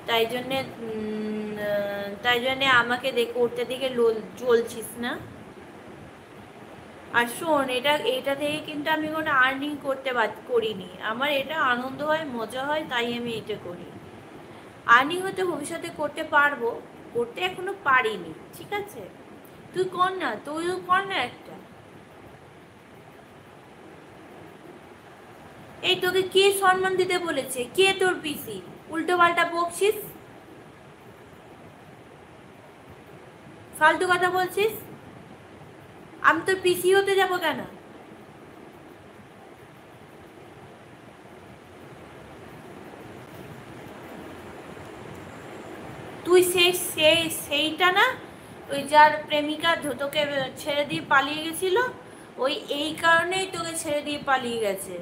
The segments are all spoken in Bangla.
তাই জন্যে আমাকে করতে দেখে জ্বলছিস না। আর শোন, এটা থেকে কিন্তু আমি কোনো আর্নিং করিনি। আমার এটা আনন্দ হয়, মজা হয়, তাই আমি এটা করি। আর্নিং হয়তো ভবিষ্যতে করতে পারবো, করতে এখনো পারিনি, ঠিক আছে? তুই কর না, তুইও কর না একটা। এই তোকে কে সম্মান দিতে বলেছে? কে তোর পিসি? উল্টো পাল্টা বকছিস, ফালতু কথা বলছিস। আমি তোর পিসি হতে যাবো কেন? তুই সেইটা না, ওই যার প্রেমিকা তোকে ছেড়ে দিয়ে পালিয়ে গেছিল, ওই এই কারণেই তোকে ছেড়ে দিয়ে পালিয়ে গেছে।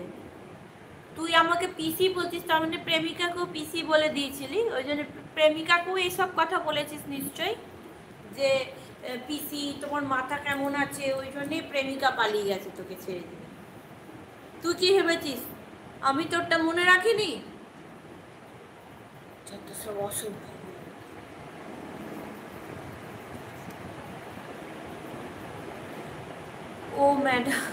তুই আমাকে পিসি বলছিস, তার মানে প্রেমিকাকেও পিসি বলে দিয়েছিলি, ওই জন্য প্রেমিকাকেও এইসব কথা বলেছিস নিশ্চয়ই, যে পিসি তোমার মাথা কেমন আছে, ওই জন্যই প্রেমিকা পালিয়ে গেছে তোকে ছেড়ে দিয়ে। তুই কি ভেবেছিস আমি তোরটা মনে রাখিনি? যত সব অসভ্য। ও ম্যাডাম,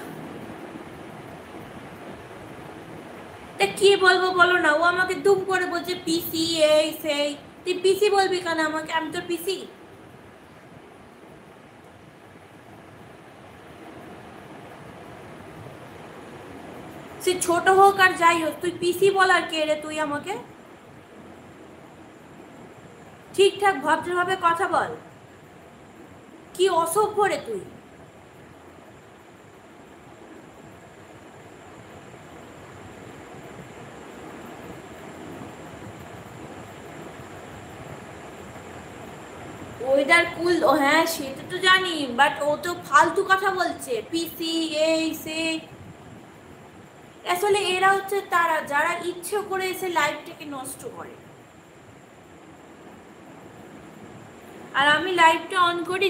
তা কি বলবো বলো না? ও আমাকে দুম করে বলছে পিসি, এই সেই। তুই পিসি বলবি কেন আমাকে? আমি তোর পিসি? সে ছোট হোক আর যাই হোক, তুই পিসি বলার কে রে তুই আমাকে? ঠিকঠাক ভদ্রভাবে কথা বল। কি অসভ্য রে তুই। ওয়েদার কুল, হ্যাঁ সেটা তো জানি, বাট ও তো ফালতু কথা বলছে, পিসি এই সে। আসলে এরা হচ্ছে তারা যারা ইচ্ছে করে এসে লাইফটাকে নষ্ট করে। আর আমি লাইভটা অন করি,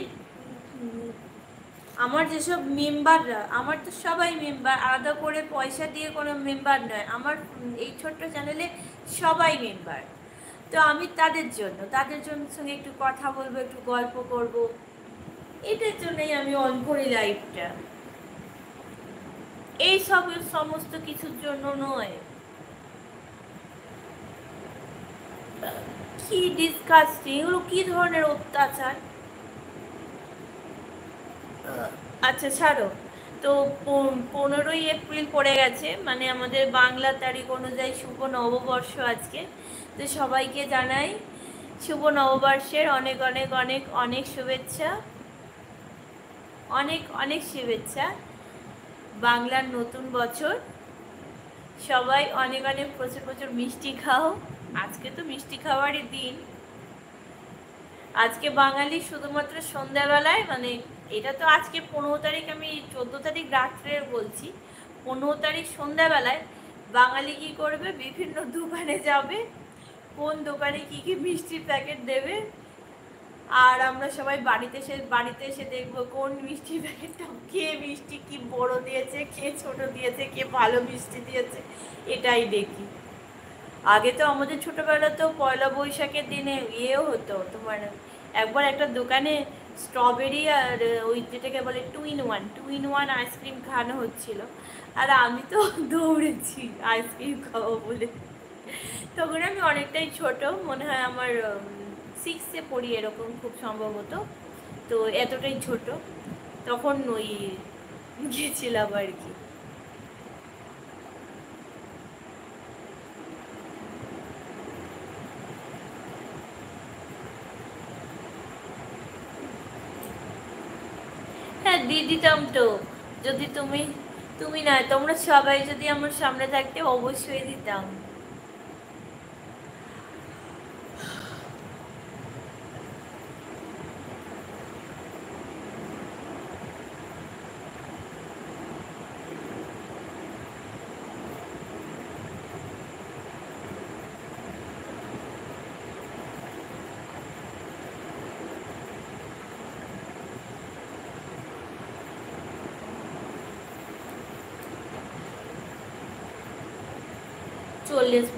আমার যেসব মেম্বাররা, আমার তো সবাই মেম্বার, আলাদা করে পয়সা দিয়ে কোনো মেম্বার নয় আমার। এই ছোট্ট চ্যানেলে সবাই মেম্বার। তো আমি তাদের জন্য সঙ্গে একটু কথা বলবো, একটু গল্প করব, এটার জন্যই আমি অন করি লাইভটা। এই সব সমস্ত কিছুর জন্য নয়। কি ডিসকাস্টিং, এগুলো কি ধরনের অত্যাচার। আচ্ছা ছাড়ো তো। 15ই এপ্রিল পড়ে গেছে, মানে আমাদের বাংলা তারিখ অনুযায়ী শুভ নববর্ষ আজকে। তো সবাইকে জানাই শুভ নববর্ষের অনেক অনেক অনেক অনেক শুভেচ্ছা, অনেক অনেক শুভেচ্ছা। বাংলার নতুন বছর, সবাই অনেক অনেক প্রচুর প্রচুর মিষ্টি খাও। আজকে তো মিষ্টি খাওয়ারই দিন। আজকে বাঙালি শুধুমাত্র সন্ধ্যাবেলায়, মানে এটা তো আজকে 15 তারিখ, আমি 14 তারিখ রাত্রে বলছি। 15 তারিখ সন্ধ্যাবেলায় বাঙালি কি করবে? বিভিন্ন দোকানে যাবে, কোন দোকানে কি কি মিষ্টির প্যাকেট দেবে, আর আমরা সবাই বাড়িতে এসে দেখবো কোন মিষ্টির প্যাকেটটা, কে মিষ্টি কি বড় দিয়েছে, কে ছোট দিয়েছে, কে ভালো মিষ্টি দিয়েছে, এটাই দেখি। আগে তো আমাদের ছোটবেলা তো পয়লা বৈশাখের দিনে ইয়েও হতো তোমার, একবার একটা দোকানে স্ট্রবেরি আর ওই যেটাকে বলে 2 in 1 আইসক্রিম খাওয়ানো হচ্ছিল, আর আমি তো দৌড়েছি আইসক্রিম খাবো বলে। তখন আমি অনেকটাই ছোট, মনে হয় আমার 6-এ পড়ি এরকম খুব সম্ভবত। তো এতটাই ছোট, তখন ওই গেছিলাম আর কি। হ্যাঁ দিয়ে দিতাম তো, যদি তুমি, তুমি নয় তোমরা সবাই যদি আমার সামনে থাকতে অবশ্যই দিতাম। চল্লিশ